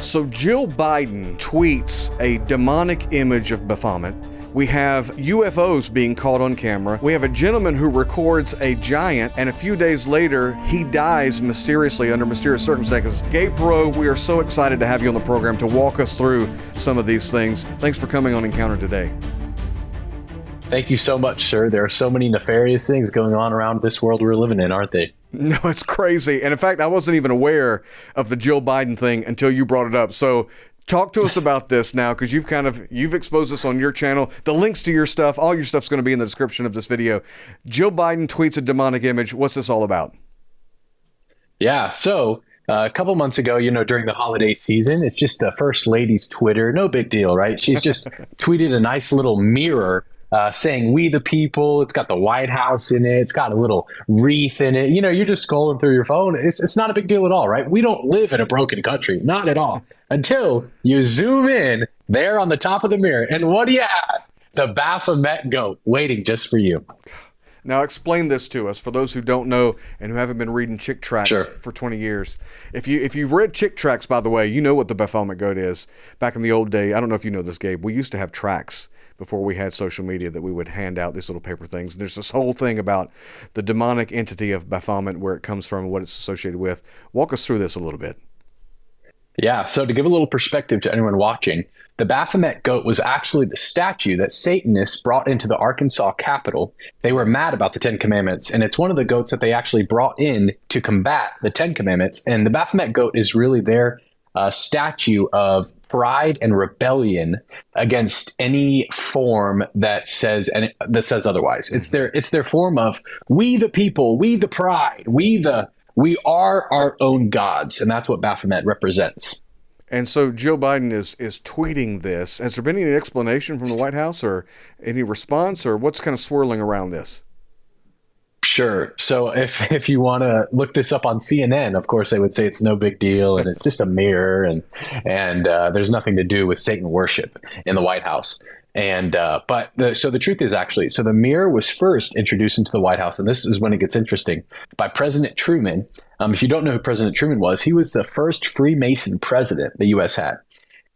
So Jill Biden tweets a demonic image of Baphomet. We have UFOs being caught on camera. We have a gentleman who records a giant, and a few days later, he dies mysteriously under mysterious circumstances. Gabe Poirot, we are so excited to have you on the program to walk us through some of these things. Thanks for coming on Encounter today. Thank you so much, sir. There are so many nefarious things going on around this world we're living in, aren't they? No, it's crazy. And in fact, I wasn't even aware of the Jill Biden thing until you brought it up. So talk to us about this now, because you've exposed this on your channel. The links to your stuff, all your stuff's going to be in the description of this video. Jill Biden tweets a demonic image. What's this all about? Yeah, so a couple months ago, during the holiday season, it's just the First Lady's Twitter. No big deal, right? She's just tweeted a nice little mirror saying, "We the people." It's got the White House in it. It's got a little wreath in it. You're just scrolling through your phone. It's not a big deal at all, right? We don't live in a broken country. Not at all. Until you zoom in there on the top of the mirror. And what do you have? The Baphomet goat waiting just for you. Now explain this to us, for those who don't know and who haven't been reading Chick Tracts Sure. for 20 years. If you've read Chick Tracts, by the way, you know what the Baphomet goat is. Back in the old day, I don't know if you know this, Gabe, we used to have tracts before we had social media that we would hand out these little paper things. And there's this whole thing about the demonic entity of Baphomet, where it comes from and what it's associated with. Walk us through this a little bit. Yeah, so to give a little perspective to anyone watching, the Baphomet goat was actually the statue that Satanists brought into the Arkansas Capitol. They were mad about the Ten Commandments, and it's one of the goats that they actually brought in to combat the Ten Commandments. And the Baphomet goat is really their statue of pride and rebellion against any form that says otherwise. It's their form of we the people, we the pride, we are our own gods, and that's what Baphomet represents. And so Joe Biden is tweeting this. Has there been any explanation from the White House or any response, or what's kind of swirling around this? Sure. So if you want to look this up on CNN, of course, they would say it's no big deal and it's just a mirror and there's nothing to do with Satan worship in the White House. But the truth is actually, so the mirror was first introduced into the White House, and this is when it gets interesting, by President Truman. If you don't know who President Truman was, he was the first Freemason president the U.S. had.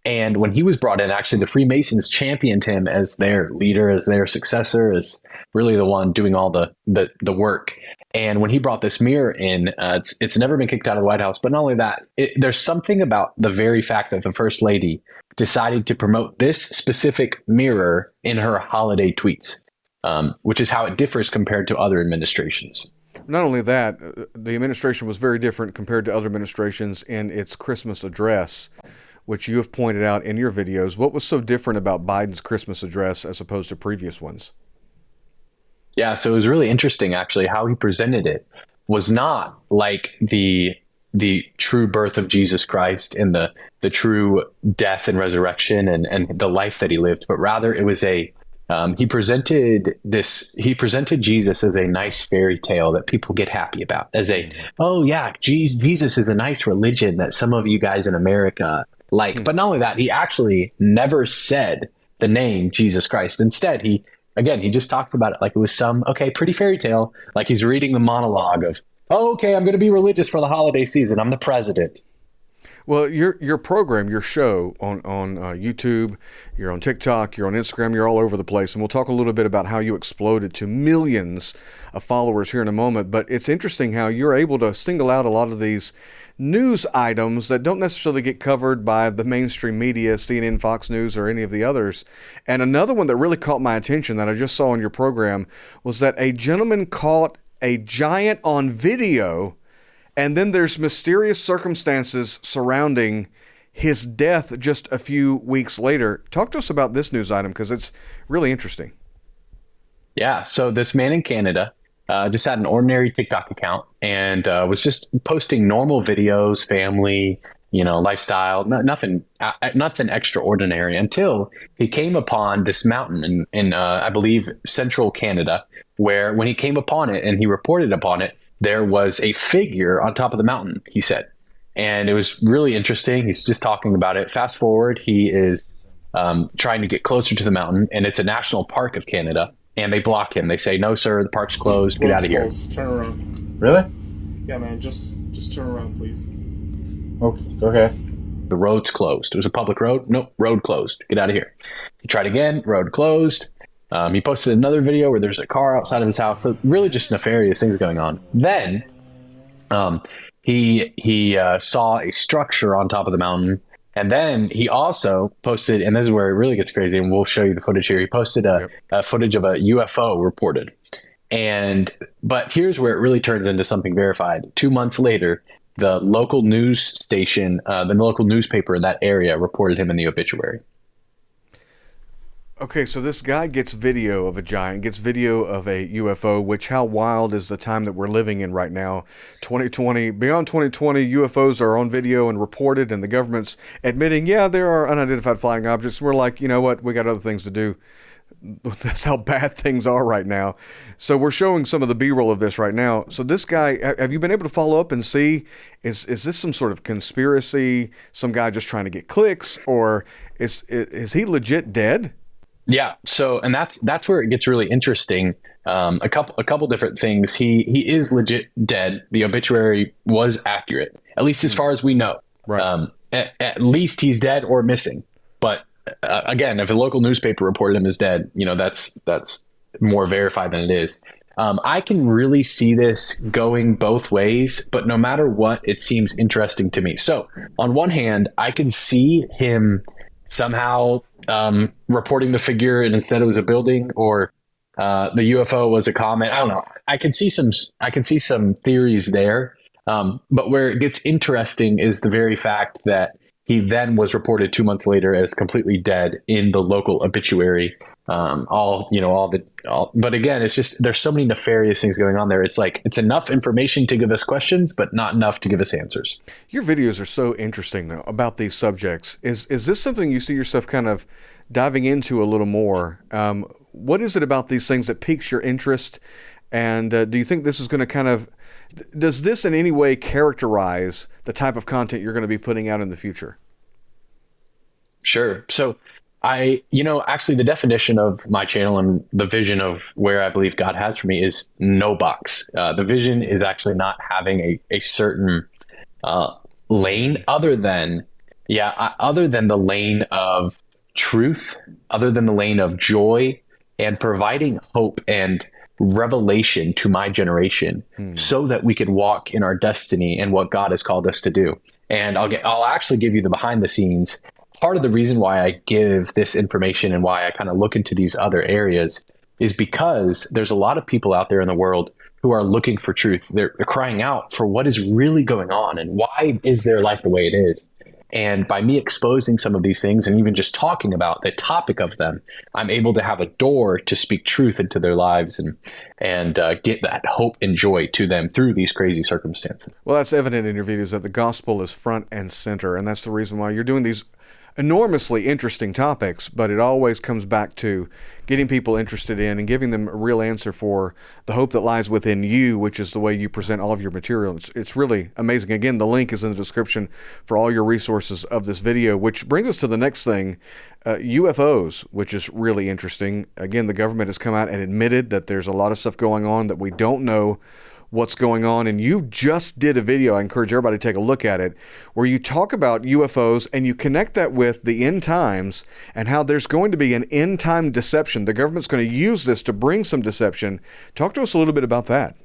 And when he was brought in, actually, the Freemasons championed him as their leader, as their successor, as really the one doing all the work. And when he brought this mirror in, it's never been kicked out of the White House. But not only that, there's something about the very fact that the First Lady decided to promote this specific mirror in her holiday tweets, which is how it differs compared to other administrations. Not only that, the administration was very different compared to other administrations in its Christmas address, which you have pointed out in your videos. What was so different about Biden's Christmas address as opposed to previous ones? Yeah, so it was really interesting, actually. How he presented it was not like the true birth of Jesus Christ and the true death and resurrection and the life that he lived, but rather it was he presented Jesus as a nice fairy tale that people get happy about, as oh yeah, Jesus is a nice religion that some of you guys in America like. But not only that, he actually never said the name Jesus Christ. Instead, he just talked about it like it was some pretty fairy tale, like he's reading the monologue of, oh, okay, I'm going to be religious for the holiday season, I'm the president. Well, your program, your show on YouTube, you're on TikTok, you're on Instagram, you're all over the place. And we'll talk a little bit about how you exploded to millions of followers here in a moment. But it's interesting how you're able to single out a lot of these news items that don't necessarily get covered by the mainstream media, CNN, Fox News, or any of the others. And another one that really caught my attention that I just saw on your program was that a gentleman caught a giant on video, and then there's mysterious circumstances surrounding his death just a few weeks later. Talk to us about this news item, because it's really interesting. Yeah, so this man in Canada just had an ordinary TikTok account and was just posting normal videos, family, lifestyle, nothing extraordinary, until he came upon this mountain in I believe, central Canada, where when he came upon it and he reported upon it, there was a figure on top of the mountain, he said. And it was really interesting. He's just talking about it. Fast forward, he is trying to get closer to the mountain, and it's a national park of Canada. And they block him. They say, "No, sir, the park's closed. Get out of here." Closed. Turn around. Really? Yeah, man. Just turn around, please. Okay. the road's closed. It was a public road. Nope, road closed. Get out of here. He tried again, road closed. He posted another video where there's a car outside of his house. So really just nefarious things going on. Then he saw a structure on top of the mountain. And then he also posted, and this is where it really gets crazy, and we'll show you the footage here. He posted a footage of a UFO reported. But here's where it really turns into something verified. 2 months later, the local news station, the local newspaper in that area reported him in the obituary. Okay, so this guy gets video of a giant, gets video of a UFO, which how wild is the time that we're living in right now? 2020, beyond 2020, UFOs are on video and reported, and the government's admitting, yeah, there are unidentified flying objects. We're like, you know what, we got other things to do. That's how bad things are right now. So we're showing some of the B-roll of this right now. So this guy, have you been able to follow up and see, is this some sort of conspiracy, some guy just trying to get clicks, or is he legit dead? Yeah. So, and that's where it gets really interesting. A couple different things. He is legit dead. The obituary was accurate, at least as far as we know. Right. At least he's dead or missing. But again, if a local newspaper reported him as dead, that's more verified than it is. I can really see this going both ways, but no matter what, it seems interesting to me. So on one hand, I can see him somehow reporting the figure, and instead it was a building, or the UFO was a comet. I don't know. I can see some theories there. But where it gbut interesting is the very fact that he then was reported 2 months later as completely dead in the local obituary. But again, it's just, there's so many nefarious things going on there. It's like, it's enough information to give us questions, but not enough to give us answers. Your videos are so interesting though, about these subjects. Is this something you see yourself kind of diving into a little more? What is it about these things that piques your interest? And do you think this is going to does this in any way characterize the type of content you're going to be putting out in the future? Sure. So actually the definition of my channel and the vision of where I believe God has for me is no box. The vision is actually not having a certain lane other than the lane of truth, other than the lane of joy, and providing hope and revelation to my generation so that we could walk in our destiny and what God has called us to do. And I'll actually give you the behind the scenes. Part of the reason why I give this information and why I kind of look into these other areas is because there's a lot of people out there in the world who are looking for truth. They're crying out for what is really going on and why is their life the way it is. And by me exposing some of these things and even just talking about the topic of them, I'm able to have a door to speak truth into their lives and get that hope and joy to them through these crazy circumstances. Well, that's evident in your videos that the gospel is front and center, and that's the reason why you're doing these enormously interesting topics, but it always comes back to getting people interested in and giving them a real answer for the hope that lies within you, which is the way you present all of your material. It's really amazing. Again, the link is in the description for all your resources of this video, which brings us to the next thing, UFOs, which is really interesting. Again, the government has come out and admitted that there's a lot of stuff going on that we don't know what's going on, and you just did a video, I encourage everybody to take a look at it, where you talk about UFOs and you connect that with the end times and how there's going to be an end time deception. The government's going to use this to bring some deception. Talk to us a little bit about that.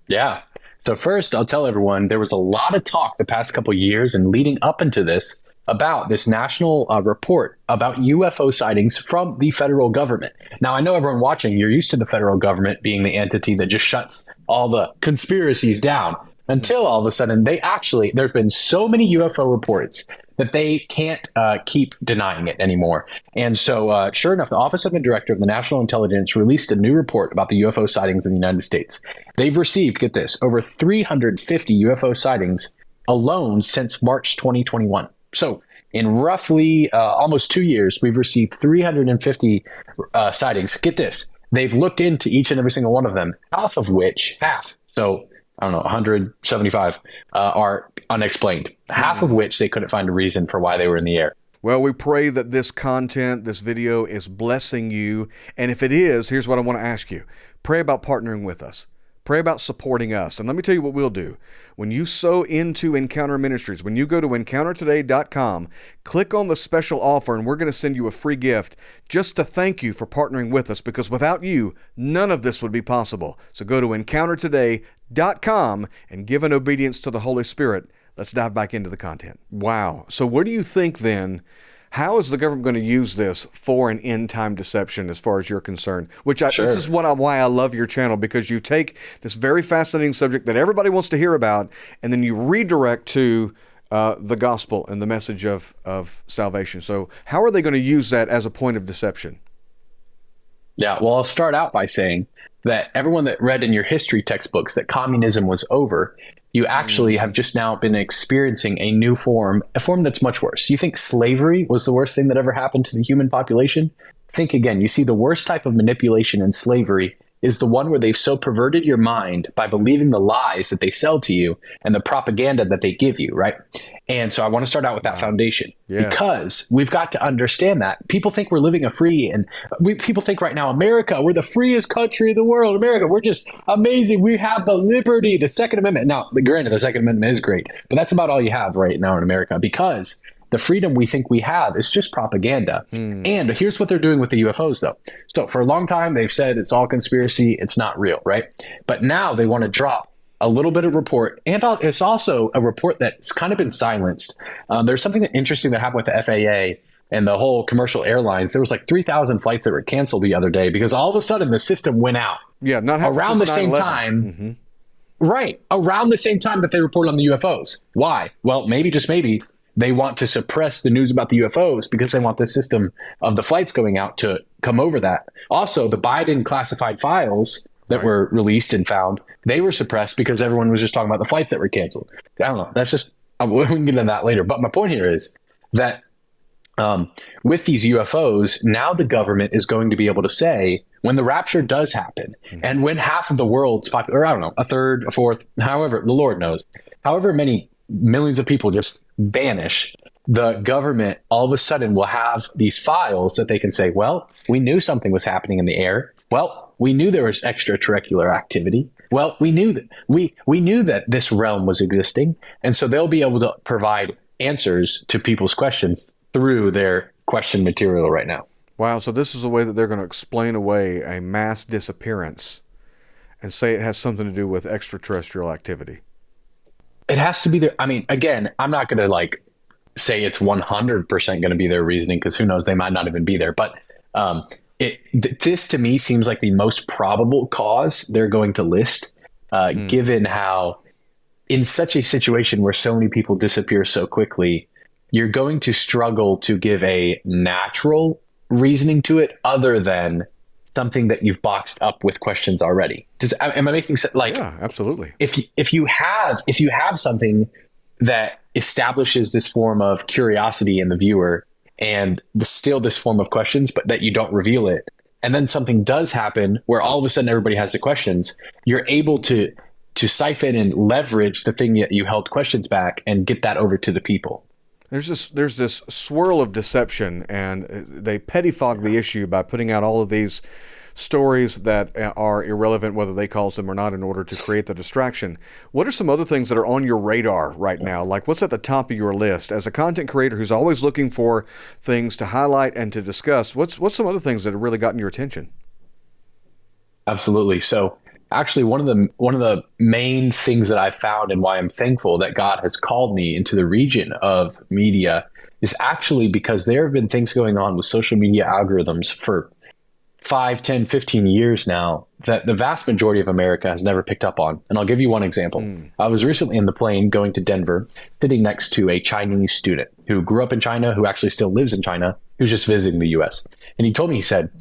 Yeah. So first, I'll tell everyone there was a lot of talk the past couple of years and leading up into this about this national report about UFO sightings from the federal government. Now, I know everyone watching, you're used to the federal government being the entity that just shuts all the conspiracies down until all of a sudden there's been so many UFO reports that they can't keep denying it anymore. And so sure enough, the Office of the Director of the National Intelligence released a new report about the UFO sightings in the United States. They've received, get this, over 350 UFO sightings alone since March 2021. So in roughly almost 2 years, we've received 350 sightings. Get this. They've looked into each and every single one of them, so I don't know, 175 are unexplained, half of which they couldn't find a reason for why they were in the air. Well, we pray that this content, this video is blessing you. And if it is, here's what I want to ask you. Pray about partnering with us. Pray about supporting us. And let me tell you what we'll do. When you sow into Encounter Ministries, when you go to encountertoday.com, click on the special offer, and we're going to send you a free gift just to thank you for partnering with us, because without you, none of this would be possible. So go to encountertoday.com and give in obedience to the Holy Spirit. Let's dive back into the content. Wow. So what do you think then? How is the government going to use this for an end-time deception as far as you're concerned? This is why I love your channel, because you take this very fascinating subject that everybody wants to hear about, and then you redirect to the gospel and the message of salvation. So how are they going to use that as a point of deception? Yeah, well, I'll start out by saying that everyone that read in your history textbooks that communism was over, you actually have just now been experiencing a new form, a form that's much worse. You think slavery was the worst thing that ever happened to the human population? Think again. You see, the worst type of manipulation in slavery is the one where they've so perverted your mind by believing the lies that they sell to you and the propaganda that they give you, right? And so I want to start out with that foundation, because we've got to understand that. People think we're living a free, and people think right now, America, we're the freest country in the world. America, we're just amazing. We have the liberty, the Second Amendment. Now, granted, the Second Amendment is great, but that's about all you have right now in America, because the freedom we think we have is just propaganda. And here's what they're doing with the UFOs, though. So for a long time, they've said it's all conspiracy. It's not real, right? But now they want to drop a little bit of report. And it's also a report that's kind of been silenced. There's something interesting that happened with the FAA and the whole commercial airlines. There was like 3,000 flights that were canceled the other day because all of a sudden the system went out. Yeah, not around the same time. Right. Around the same time that they reported on the UFOs. Why? Well, maybe, just maybe, they want to suppress the news about the UFOs because they want the system of the flights going out to come over that. Also, the Biden classified files that were released and found, they were suppressed because everyone was just talking about the flights that were canceled. I don't know. That's just, we can get into that later. But my point here is that with these UFOs, now the government is going to be able to say, when the rapture does happen, and when half of the world's or I don't know, a third, a fourth, however, the Lord knows, however many millions of people just vanish, the government all of a sudden will have these files that they can say, well, we knew something was happening in the air. Well, we knew there was extraterrestrial activity. Well, we knew that we knew that this realm was existing. And so they'll be able to provide answers to people's questions through their question material right now. Wow. So this is a way that they're going to explain away a mass disappearance and say it has something to do with extraterrestrial activity. It has to be there. I mean, again, I'm not going to say it's 100% going to be their reasoning, because who knows, they might not even be there. But this to me seems like the most probable cause they're going to list, given how in such a situation where so many people disappear so quickly, you're going to struggle to give a natural reasoning to it other than something that you've boxed up with questions already. Am I making sense? Yeah, absolutely. If you have something that establishes this form of curiosity in the viewer and still this form of questions, but that you don't reveal it, and then something does happen where all of a sudden everybody has the questions, you're able to siphon and leverage the thing that you held questions back and get that over to the people. There's this swirl of deception, and they pettifog the issue by putting out all of these stories that are irrelevant, whether they cause them or not, in order to create the distraction. What are some other things that are on your radar right now? Like, what's at the top of your list as a content creator who's always looking for things to highlight and to discuss? What's some other things that have really gotten your attention? Absolutely. So actually, one of the main things that I found, and why I'm thankful that God has called me into the region of media, is actually because there have been things going on with social media algorithms for 5, 10, 15 years now that the vast majority of America has never picked up on. And I'll give you one example. I was recently in the plane going to Denver, sitting next to a Chinese student who grew up in China, who actually still lives in China, who's just visiting the US. And he told me, he said,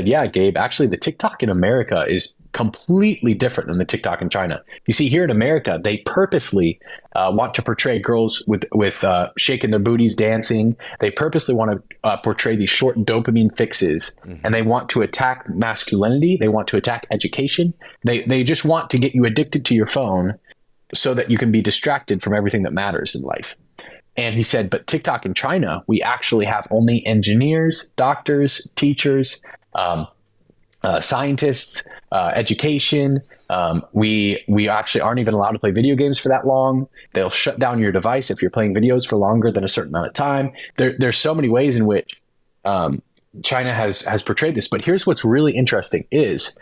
yeah, Gabe, actually the TikTok in America is completely different than the TikTok in China. You see, here in America, they purposely want to portray girls with shaking their booties, dancing. They purposely want to portray these short dopamine fixes, and they want to attack masculinity. They want to attack education. They just want to get you addicted to your phone so that you can be distracted from everything that matters in life. And he said, but TikTok in China, we actually have only engineers, doctors, teachers, scientists, education. We actually aren't even allowed to play video games for that long. They'll shut down your device if you're playing videos for longer than a certain amount of time. There's so many ways in which China has portrayed this. But here's what's really interesting is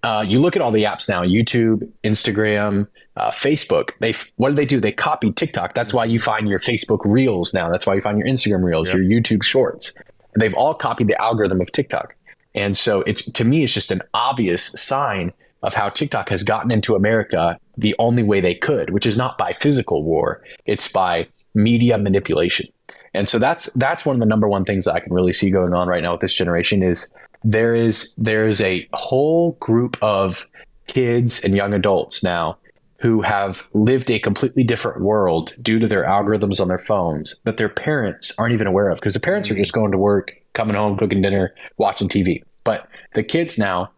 you look at all the apps now: YouTube, Instagram, Facebook. What do? They copy TikTok. That's why you find your Facebook Reels now. That's why you find your Instagram Reels, your YouTube Shorts. They've all copied the algorithm of TikTok. And so to me, it's just an obvious sign of how TikTok has gotten into America the only way they could, which is not by physical war, it's by media manipulation. And so that's one of the number one things that I can really see going on right now with this generation is there is a whole group of kids and young adults now who have lived a completely different world due to their algorithms on their phones that their parents aren't even aware of, because the parents are just going to work, coming home, cooking dinner, watching TV. But the kids now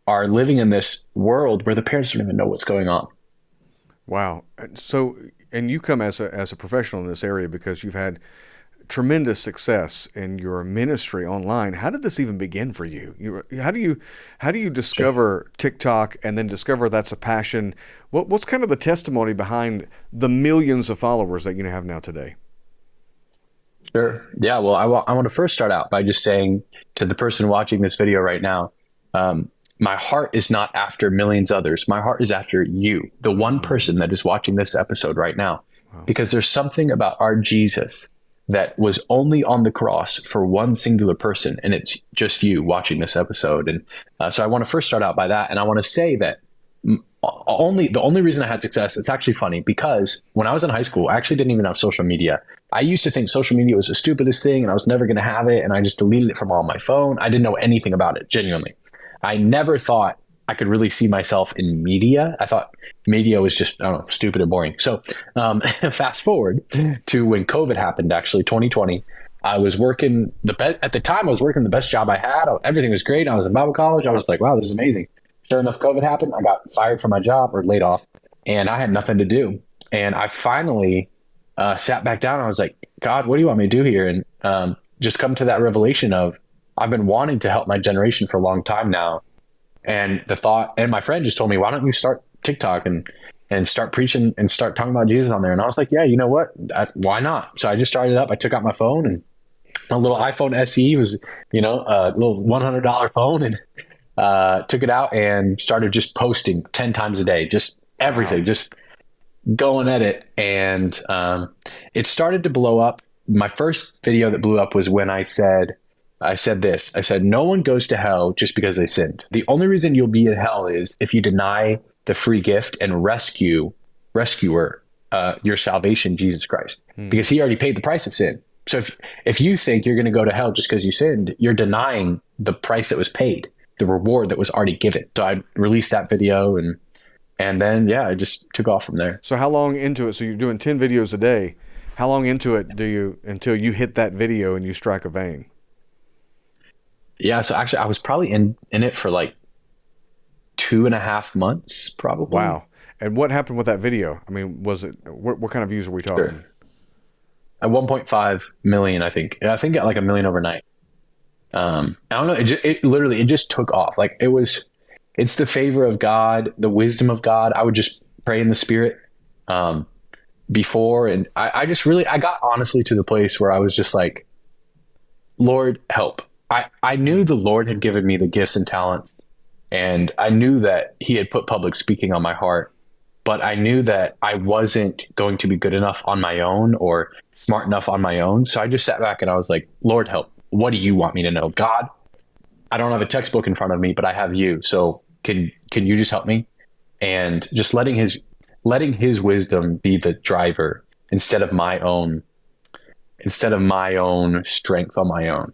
are living in this world where the parents don't even know what's going on. Wow. So, and you come as a professional in this area because you've had tremendous success in your ministry online. How did this even begin for you? How do you discover TikTok and then discover that's a passion? What's kind of the testimony behind the millions of followers that you have now today? Sure. Yeah. Well, I want to first start out by just saying to the person watching this video right now, my heart is not after millions others. My heart is after you, the one person that is watching this episode right now, because there's something about our Jesus that was only on the cross for one singular person, and it's just you watching this episode. And so I want to first start out by that, and I want to say that the only reason I had success, it's actually funny, because when I was in high school, I actually didn't even have social media. I used to think social media was the stupidest thing, and I was never going to have it, and I just deleted it from on my phone. I didn't know anything about it, genuinely. I never thought I could really see myself in media. I thought media was just, I don't know, stupid and boring. So fast forward to when COVID happened, actually 2020, I was working at the time I was working the best job I had. Everything was great. I was in Bible college. I was like, wow, this is amazing. Sure enough, COVID happened. I got fired from my job or laid off, and I had nothing to do. And I finally sat back down. And I was like, God, what do you want me to do here? And just come to that revelation of, I've been wanting to help my generation for a long time now. And the thought, and my friend just told me, why don't you start TikTok and start preaching and start talking about Jesus on there? And I was like, yeah, you know what? Why not? So I just started up. I took out my phone, and a little iPhone SE was, a little $100 phone, and took it out and started just posting 10 times a day, just everything, just going at it. And it started to blow up. My first video that blew up was when I said, no one goes to hell just because they sinned. The only reason you'll be in hell is if you deny the free gift and rescuer, your salvation, Jesus Christ, because he already paid the price of sin. So if you think you're going to go to hell just because you sinned, you're denying the price that was paid, the reward that was already given. So I released that video, and then, I just took off from there. So how long into it? So you're doing 10 videos a day. How long into it until you hit that video and you strike a vein? Yeah, so actually I was probably in it for like 2.5 months, probably. Wow. And what happened with that video? I mean, what kind of views are we talking? Sure. At 1.5 million, I think. I think at like 1 million overnight. I don't know. It literally just took off. Like it's the favor of God, the wisdom of God. I would just pray in the Spirit before, and I got honestly to the place where I was just like, Lord, help. I knew the Lord had given me the gifts and talents, and I knew that he had put public speaking on my heart, but I knew that I wasn't going to be good enough on my own or smart enough on my own. So I just sat back and I was like, Lord, help. What do you want me to know? God, I don't have a textbook in front of me, but I have you. So can you just help me? And just letting his wisdom be the driver instead of my own strength on my own.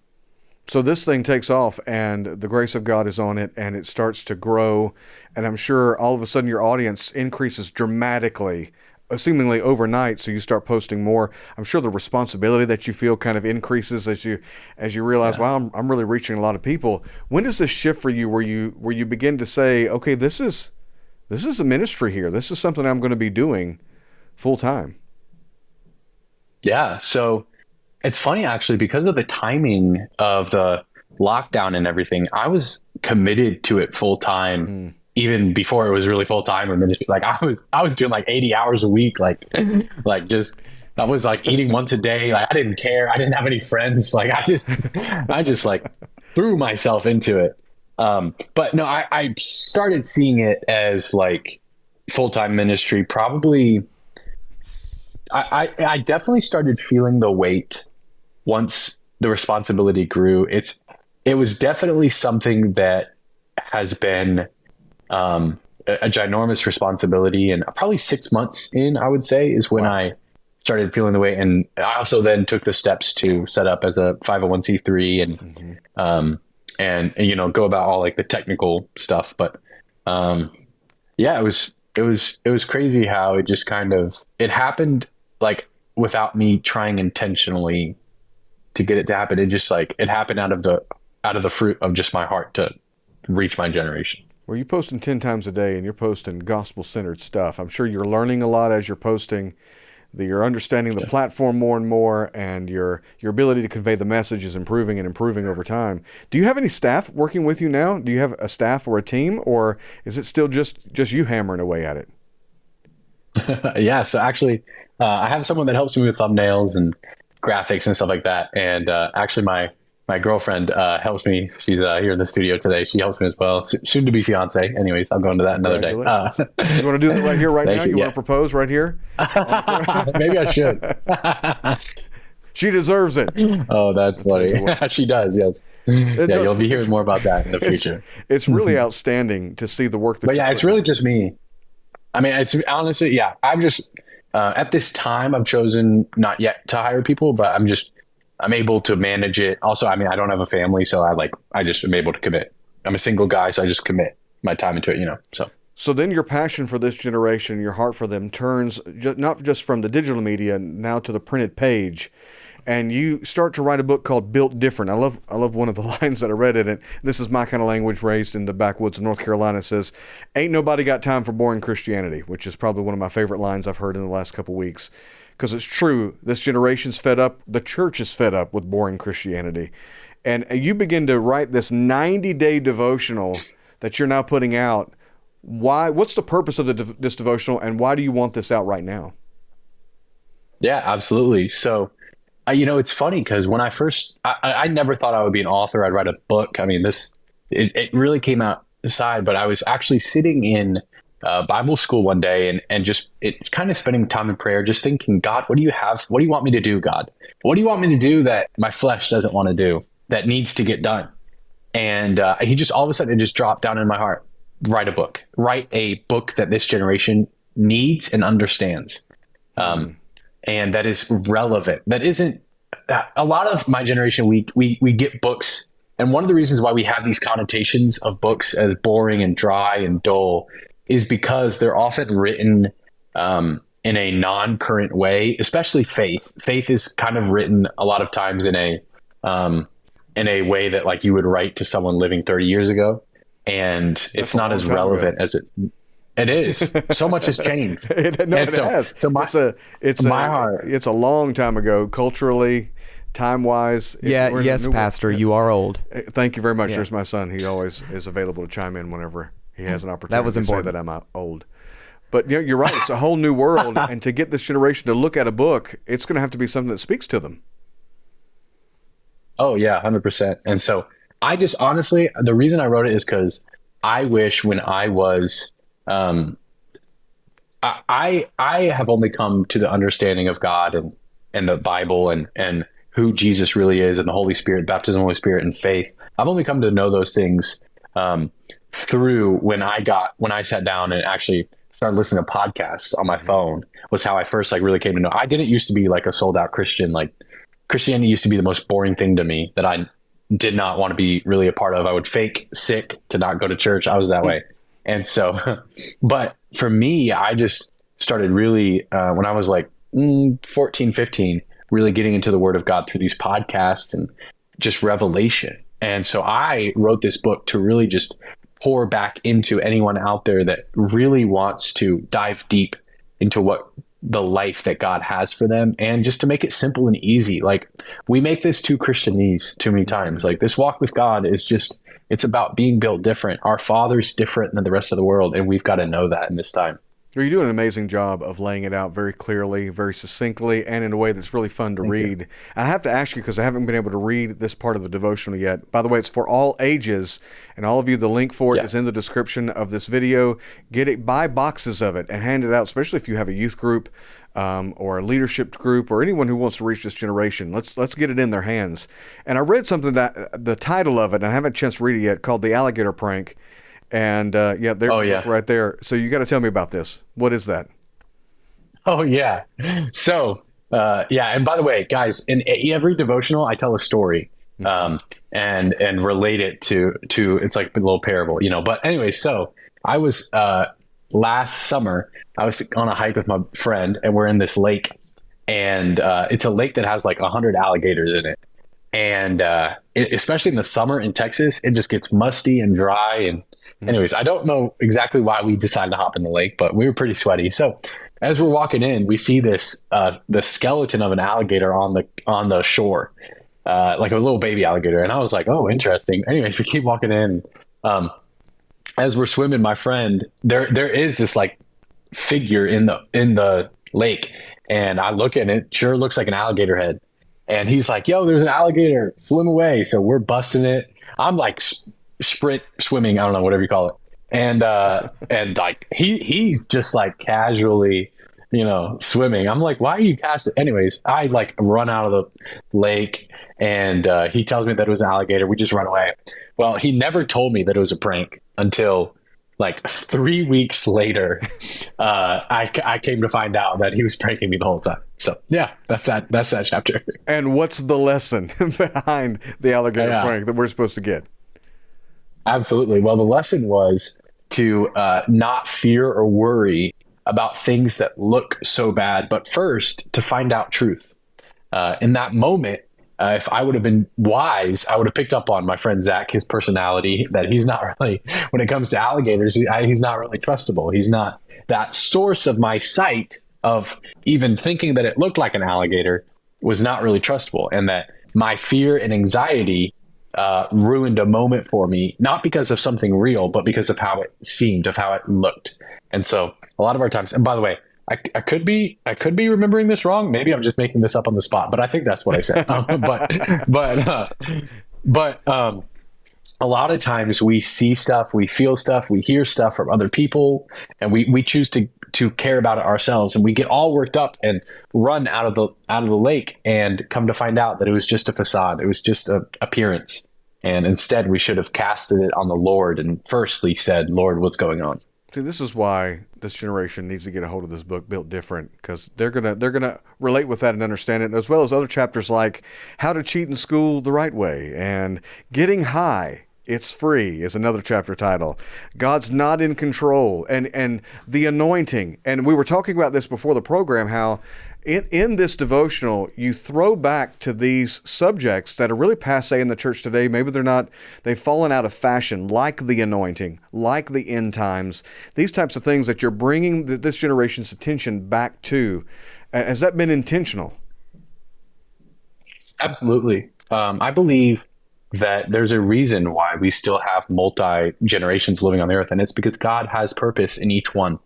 So this thing takes off, and the grace of God is on it, and it starts to grow. And I'm sure all of a sudden your audience increases dramatically, seemingly overnight. So you start posting more. I'm sure the responsibility that you feel kind of increases as you realize, wow, I'm really reaching a lot of people. When does this shift for you, where you begin to say, okay, this is a ministry here. This is something I'm going to be doing full time? Yeah. So it's funny, actually, because of the timing of the lockdown and everything. I was committed to it full time, even before it was really full time or ministry. Like I was doing like 80 hours a week, like just, I was like eating once a day. Like I didn't care. I didn't have any friends. Like I just like threw myself into it. But no, I started seeing it as like full-time ministry. Probably, I definitely started feeling the weight once the responsibility grew. It was definitely something that has been a ginormous responsibility, and probably 6 months in, I would say, is when I started feeling the weight. And I also then took the steps to set up as a 501c3 and you know, go about all like the technical stuff. But yeah, it was crazy how it just kind of, it happened like without me trying intentionally to get it to happen. It just like, it happened out of the fruit of just my heart to reach my generation. Well, you're posting 10 times a day and you're posting gospel-centered stuff. I'm sure you're learning a lot as you're posting. You're understanding the platform more and more, and your ability to convey the message is improving and improving over time. Do you have any staff working with you now? Do you have a staff or a team, or is it still just you hammering away at it? Yeah. So actually, I have someone that helps me with thumbnails and graphics and stuff like that. And actually, my girlfriend helps me. She's here in the studio today. She helps me as well. Soon to be fiance. Anyways, I'll go into that another day. You want to do that right here, right now? You want to propose right here? Maybe I should. She deserves it. Oh, that's funny. She does, yes. Yeah, you'll be hearing more about that in the future. It's really outstanding to see the work that. But yeah, it's really just me. I mean, it's honestly, yeah. I'm just at this time, I've chosen not yet to hire people, but I'm able to manage it. Also, I mean, I don't have a family, so I just am able to commit. I'm a single guy, so I just commit my time into it, you know. So then your passion for this generation, your heart for them turns not just from the digital media now to the printed page. And you start to write a book called Built Different. I love one of the lines that I read in it. This is my kind of language, raised in the backwoods of North Carolina. It says, "Ain't nobody got time for boring Christianity," which is probably one of my favorite lines I've heard in the last couple of weeks. Because it's true, this generation's fed up. The church is fed up with boring Christianity. And you begin to write this 90-day devotional that you're now putting out. Why? What's the purpose of this devotional, and why do you want this out right now? Yeah, absolutely. So, you know, it's funny because when I first, I never thought I would be an author. I'd write a book. I mean, it really came out aside, but I was actually sitting in Bible school one day and just kind of spending time in prayer, just thinking, God, what do you have? What do you want me to do, God? What do you want me to do that my flesh doesn't want to do, that needs to get done? And he just, all of a sudden, it just dropped down in my heart. Write a book that this generation needs and understands. And that is relevant. That isn't a lot of my generation. We get books. And one of the reasons why we have these connotations of books as boring and dry and dull is because they're often written in a non-current way, especially faith. Faith is kind of written a lot of times in a way that like you would write to someone living 30 years ago. And it's not as relevant as it is. So much has changed. It has. So it's a long time ago, culturally, time-wise. Yes, Pastor, you are old. Thank you very much. There's my son. He always is available to chime in whenever he has an opportunity. That was important. To say that I'm old. But you're right. It's a whole new world. And to get this generation to look at a book, it's going to have to be something that speaks to them. Oh, yeah, 100%. And so I just honestly, the reason I wrote it is because I wish when I was, I have only come to the understanding of God and the Bible and who Jesus really is and the Holy Spirit, baptism of the Holy Spirit and faith. I've only come to know those things through when I sat down and actually started listening to podcasts on my phone was how I first like really came to know. I didn't used to be like a sold out Christian. Like Christianity used to be the most boring thing to me that I did not want to be really a part of. I would fake sick to not go to church. I was that way. And so, but for me, I just started really, when I was like 14, 15, really getting into the Word of God through these podcasts and just revelation. And so I wrote this book to really just pour back into anyone out there that really wants to dive deep into what the life that God has for them, and just to make it simple and easy. Like, we make this too Christianese too many times. Like, this walk with God is just, it's about being built different. Our Father's different than the rest of the world, and we've got to know that in this time. Well, you do an amazing job of laying it out very clearly, very succinctly, and in a way that's really fun to read. I have to ask you, because I haven't been able to read this part of the devotional yet. By the way, it's for all ages, and all of you, the link for it is in the description of this video. Get it, buy boxes of it, and hand it out, especially if you have a youth group or a leadership group or anyone who wants to reach this generation. Let's get it in their hands. And I read something that the title of it, and I haven't had a chance to read it yet, called The Alligator Prank. And there's right there. So you got to tell me about this. What is that? Oh yeah. So and by the way, guys, in every devotional, I tell a story, and relate it to it's like a little parable, But anyway, so I was last summer, I was on a hike with my friend, and we're in this lake, and it's a lake that has like 100 alligators in it, and especially in the summer in Texas, it just gets musty and dry. And anyways, I don't know exactly why we decided to hop in the lake, but we were pretty sweaty. So as we're walking in, we see this the skeleton of an alligator on the shore, like a little baby alligator. And I was like, oh, interesting. Anyways, we keep walking in. As we're swimming, my friend, there is this like figure in the lake, and I look at it, sure looks like an alligator head. And he's like, yo, there's an alligator, swim away. So we're busting it. I'm like sprint swimming, I don't know, whatever you call it. And like he's just like casually, swimming. I'm like, why are you casting? Anyways, I like run out of the lake, and he tells me that it was an alligator. We just run away. Well, he never told me that it was a prank until like 3 weeks later. I came to find out that he was pranking me the whole time. So yeah, that's that chapter. And what's the lesson behind the alligator prank that we're supposed to get? Absolutely. Well, the lesson was to not fear or worry about things that look so bad, but first to find out truth. In that moment, if I would have been wise, I would have picked up on my friend Zach, his personality, that he's not really, when it comes to alligators, he's not really trustable. He's not that source of my sight of even thinking that it looked like an alligator was not really trustable, and that my fear and anxiety ruined a moment for me, not because of something real, but because of how it seemed, of how it looked. And so a lot of our times, and by the way, I could be remembering this wrong. Maybe I'm just making this up on the spot, but I think that's what I said. But a lot of times we see stuff, we feel stuff, we hear stuff from other people, and we choose to care about it ourselves, and we get all worked up and run out of the lake, and come to find out that it was just a facade. It was just an appearance. And instead we should have casted it on the Lord and firstly said, Lord, what's going on? See, this is why this generation needs to get a hold of this book, Built Different, because they're gonna relate with that and understand it, as well as other chapters like How to Cheat in School the Right Way and Getting High. It's Free is another chapter title. God's Not in Control, and The Anointing. And we were talking about this before the program, how in this devotional, you throw back to these subjects that are really passé in the church today. Maybe they've fallen out of fashion, like the anointing, like the end times, these types of things that you're bringing this generation's attention back to. Has that been intentional? Absolutely. I believe that there's a reason why we still have multi-generations living on the earth, and it's because God has purpose in each one.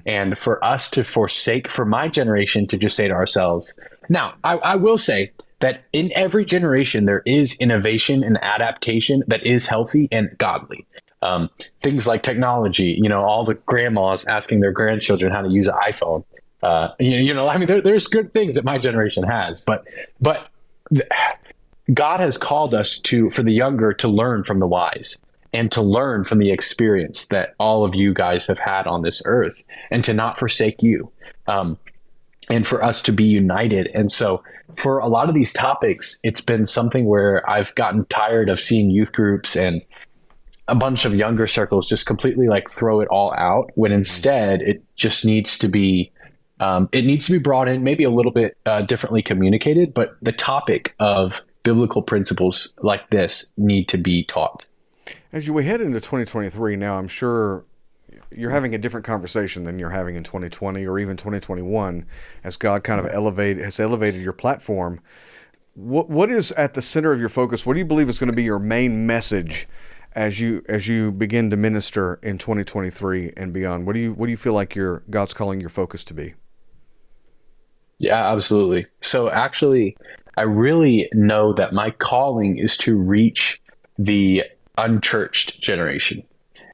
And for us to forsake, for my generation to just say to ourselves, now, I will say that in every generation, there is innovation and adaptation that is healthy and godly. Things like technology, all the grandmas asking their grandchildren how to use an iPhone. There's good things that my generation has, but God has called us for the younger to learn from the wise, and to learn from the experience that all of you guys have had on this earth, and to not forsake you, and for us to be united. And so for a lot of these topics, it's been something where I've gotten tired of seeing youth groups and a bunch of younger circles just completely like throw it all out, when instead it just needs to be brought in, maybe a little bit differently communicated, but the topic of biblical principles like this need to be taught. As we head into 2023 now, I'm sure you're having a different conversation than you're having in 2020 or even 2021, as God kind of has elevated your platform. What is at the center of your focus? What do you believe is going to be your main message as you begin to minister in 2023 and beyond? What do you feel like God's calling your focus to be? Yeah, absolutely. So actually, I really know that my calling is to reach the unchurched generation,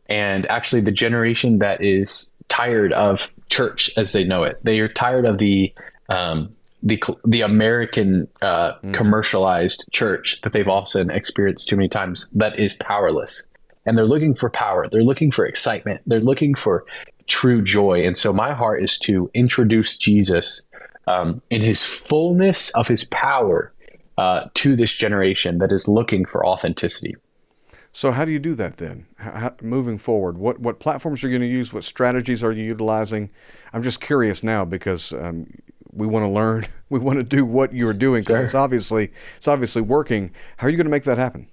and actually the generation that is tired of church as they know it. They are tired of the American commercialized church that they've often experienced too many times, that is powerless. And they're looking for power. They're looking for excitement. They're looking for true joy. And so my heart is to introduce Jesus in his fullness of his power to this generation that is looking for authenticity. So how do you do that then? Moving forward, what platforms are you going to use? What strategies are you utilizing? I'm just curious now because we want to learn. We want to do what you're doing because it's obviously working. How are you going to make that happen?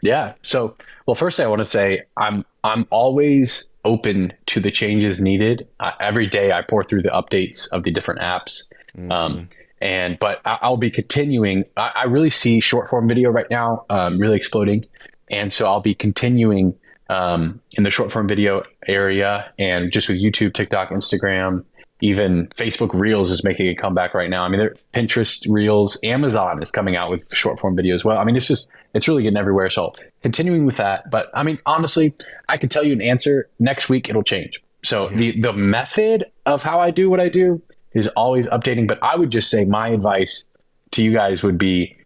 Yeah. So, well, first I want to say I'm always open to the changes needed. Every day I pour through the updates of the different apps. But I'll be continuing. I really see short form video right now really exploding. And so I'll be continuing in the short form video area, and just with YouTube, TikTok, Instagram, even Facebook Reels is making a comeback right now. I mean, Pinterest Reels, Amazon is coming out with short form video as well. I mean, it's really getting everywhere. So continuing with that. But I mean, honestly, I could tell you an answer next week. It'll change. So the method of how I do what I do is always updating. But I would just say my advice to you guys would be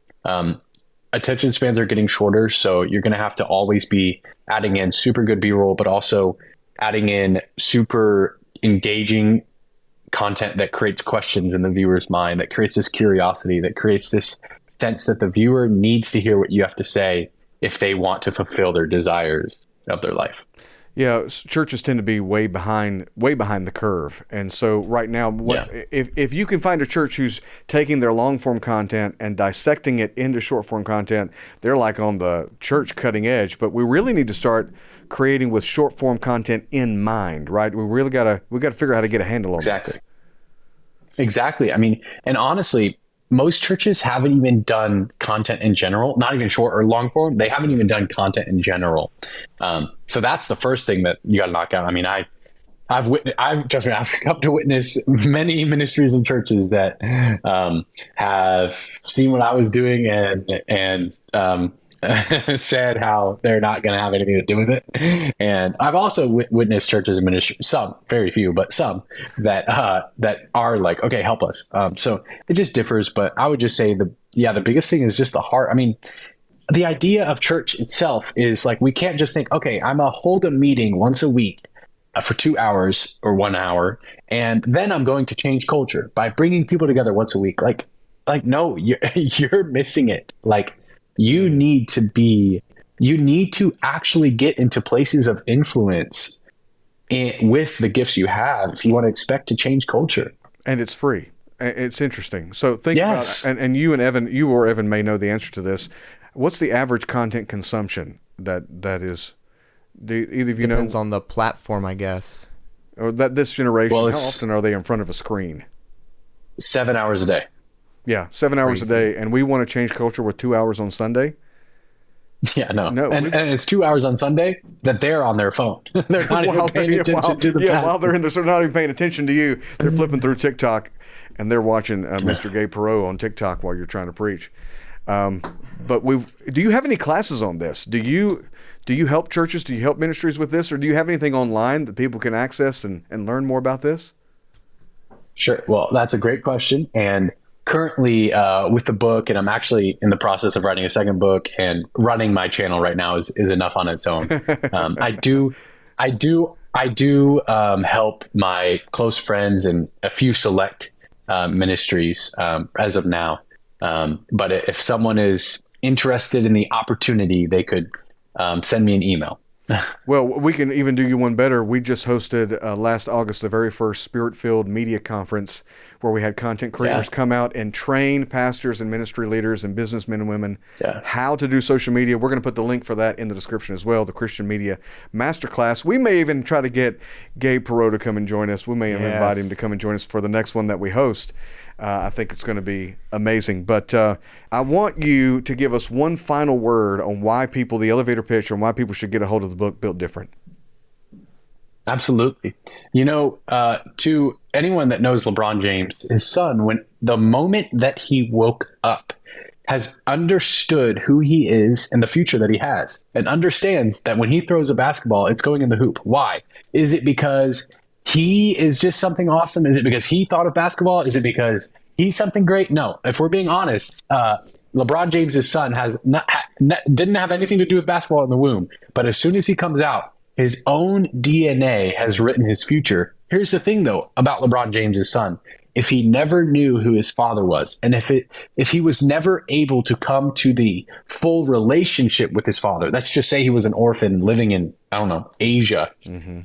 attention spans are getting shorter. So you're going to have to always be adding in super good B-roll, but also adding in super engaging content that creates questions in the viewer's mind, that creates this curiosity, that creates this sense that the viewer needs to hear what you have to say if they want to fulfill their desires of their life. Yeah, churches tend to be way behind the curve. And so right now, if you can find a church who's taking their long form content and dissecting it into short form content, they're like on the church cutting edge. But we really need to start creating with short form content in mind, right? We got to figure out how to get a handle on this. Exactly. I mean, and honestly, most churches haven't even done content in general, not even short or long form. They haven't even done content in general. So that's the first thing that you got to knock out. I mean, I've come to witness many ministries and churches that have seen what I was doing and said how they're not going to have anything to do with it. And I've also witnessed churches and ministries, some, very few, but some that are like, okay, help us. So it just differs. But I would just say the biggest thing is just the heart. I mean, the idea of church itself is like, we can't just think, okay, I'm gonna hold a meeting once a week for 2 hours or 1 hour, and then I'm going to change culture by bringing people together once a week. Like no, you're missing it. Like, you need to actually get into places of influence with the gifts you have if you want to expect to change culture. And it's free. It's interesting. So think about, and you or Evan may know the answer to this. What's the average content consumption that is? Do either of you know? Depends on the platform, I guess. Or that this generation, how often are they in front of a screen? 7 hours a day. Yeah, 7 hours a day, and we want to change culture with 2 hours on Sunday. Yeah, no. And it's 2 hours on Sunday that they're on their phone. They're not even paying attention to the time. While they're not even paying attention to you. They're flipping through TikTok, and they're watching Mr. Gabe Poirot on TikTok while you're trying to preach. But do you have any classes on this? Do you help churches? Do you help ministries with this? Or do you have anything online that people can access and learn more about this? Sure. Well, that's a great question. And currently with the book, and I'm actually in the process of writing a second book, and running my channel right now is enough on its own. I do help my close friends and a few select ministries as of now. But if someone is interested in the opportunity, they could send me an email. Well, we can even do you one better. We just hosted last August the very first Spirit-Filled Media Conference where we had content creators come out and train pastors and ministry leaders and businessmen and women how to do social media. We're going to put the link for that in the description as well, the Christian Media Masterclass. We may even try to get Gabe Poirot to come and join us. We may even invite him to come and join us for the next one that we host. I think it's going to be amazing. But I want you to give us one final word on why people, the elevator pitch, and why people should get a hold of the book, Built Different. Absolutely. To anyone that knows LeBron James, his son, when the moment that he woke up, has understood who he is and the future that he has, and understands that when he throws a basketball, it's going in the hoop. Why? Is it because he is just something awesome? Is it because he thought of basketball? Is it because he's something great? No. If we're being honest, LeBron James's son didn't have anything to do with basketball in the womb. But as soon as he comes out, his own DNA has written his future. Here's the thing, though, about LeBron James's son. If he never knew who his father was, and if he was never able to come to the full relationship with his father, let's just say he was an orphan living in, Asia,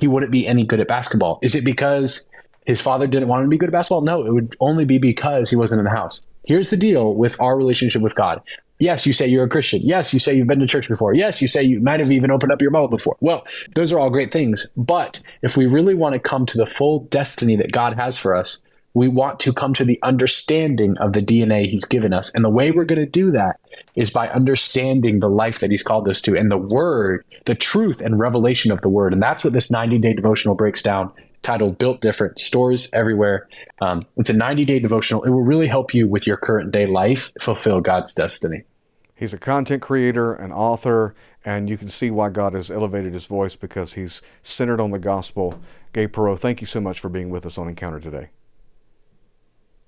he wouldn't be any good at basketball. Is it because his father didn't want him to be good at basketball? No, it would only be because he wasn't in the house. Here's the deal with our relationship with God. Yes, you say you're a Christian. Yes, you say you've been to church before. Yes, you say you might have even opened up your Bible before. Well, those are all great things. But if we really want to come to the full destiny that God has for us, we want to come to the understanding of the DNA he's given us. And the way we're going to do that is by understanding the life that he's called us to and the word, the truth and revelation of the word. And that's what this 90-day devotional breaks down, titled Built Different, stores everywhere. It's a 90-day devotional. It will really help you with your current day life, fulfill God's destiny. He's a content creator, an author, and you can see why God has elevated his voice because he's centered on the gospel. Gabe Poirot, thank you so much for being with us on Encounter today.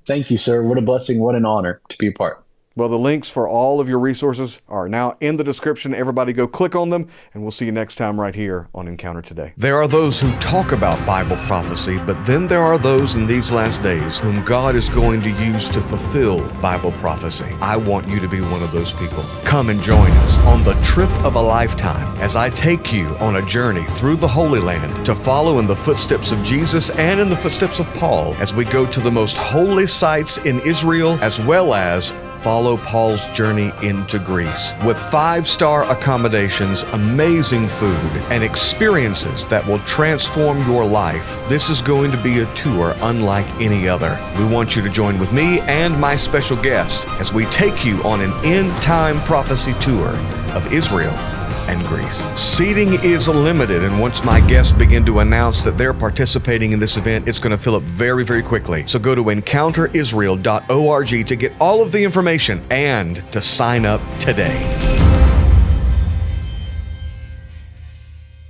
Thank you, sir. What a blessing. What an honor to be a part. Well, the links for all of your resources are now in the description. Everybody go click on them, and we'll see you next time right here on Encounter Today. There are those who talk about Bible prophecy, but then there are those in these last days whom God is going to use to fulfill Bible prophecy. I want you to be one of those people. Come and join us on the trip of a lifetime as I take you on a journey through the Holy Land to follow in the footsteps of Jesus and in the footsteps of Paul as we go to the most holy sites in Israel as well as follow Paul's journey into Greece with 5-star accommodations, amazing food, and experiences that will transform your life. This is going to be a tour unlike any other. We want you to join with me and my special guest as we take you on an end-time prophecy tour of Israel and Greece. Seating is limited, and once my guests begin to announce that they're participating in this event, it's going to fill up very, very quickly. So go to encounterisrael.org to get all of the information and to sign up today.